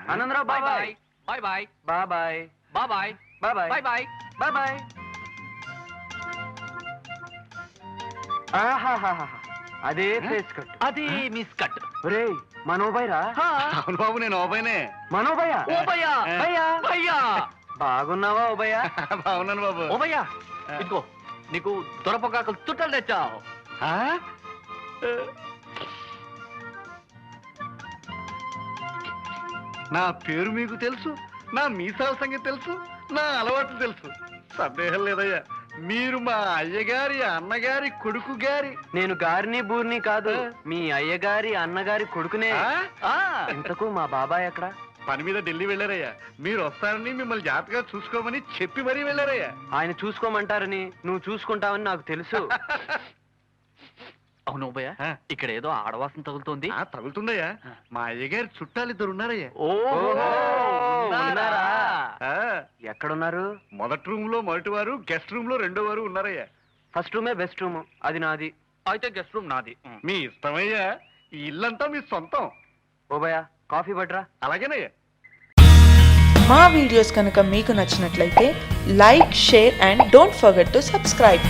Anandarao bye bye bye bye bye bye bye bye bye bye bye bye ఆహాహాహా అదే face cut అది miss cut. ఒరేయ్ మనోబాయ్ రా. అవును బాబు, నేను ఓబైనే. మనోబాయ్ ఓబయ్యా భయ్యా భయ్యా బాగున్నావా ఓబయ్య? బాగున్నాను బాబు. ఓబయ్యా ఇదిగో నీకు దొరపకాకలు చుట్టాలు తెచ్చావు. ఆ? నా పేరు మీకు తెలుసు, నా మీసాల సంగతి తెలుసు, నా అలవాట్లు తెలుసు. సందేహం లేదయ్యా, మీరు మా అయ్యగారి అన్నగారి కొడుకు గారి. నేను గారిని బూర్ని కాదు, మీ అయ్యగారి అన్నగారి కొడుకునే. ఆ? ఇంతకు మా బాబాయ్ ఎక్కడ? పని మీద ఢిల్లీ వెళ్ళారయ్యా. మీరు వస్తారని మిమ్మల్ని జాగ్రత్తగా చూసుకోమని చెప్పి మరీ వెళ్ళారయ్యా. ఆయన చూసుకోమంటారని నువ్వు చూసుకుంటావని నాకు తెలుసు. అవును ఓబయ్యా, ఆ. ఇక్కడ ఏదో ఆడవాసన తగులుతోంది. తగులుతుందయ్యా. మా అయ్యగారి చుట్టాలు ఇద్దరు ఉన్నారయ్యా. ఓహో ఉన్నారా? ఆ, ఎక్కడున్నారు? మొదటి రూమ్ లో మొదటి వారు, గెస్ట్ రూమ్ లో రెండో వారు ఉన్నారయ్యా. ఫస్ట్ రూమే బెస్ట్ రూమ్, అది నాది. అయితే గెస్ట్ రూమ్ నాది. మీ ఇష్టమయ్యా, ఈ ఇల్లంతా మీ సొంతం. ఓబయ్య కాఫీ పట్రా. అలాగేనయ్యా. మా వీడియోస్ కనుక మీకు నచ్చినట్లయితే like, share and don't forget to subscribe.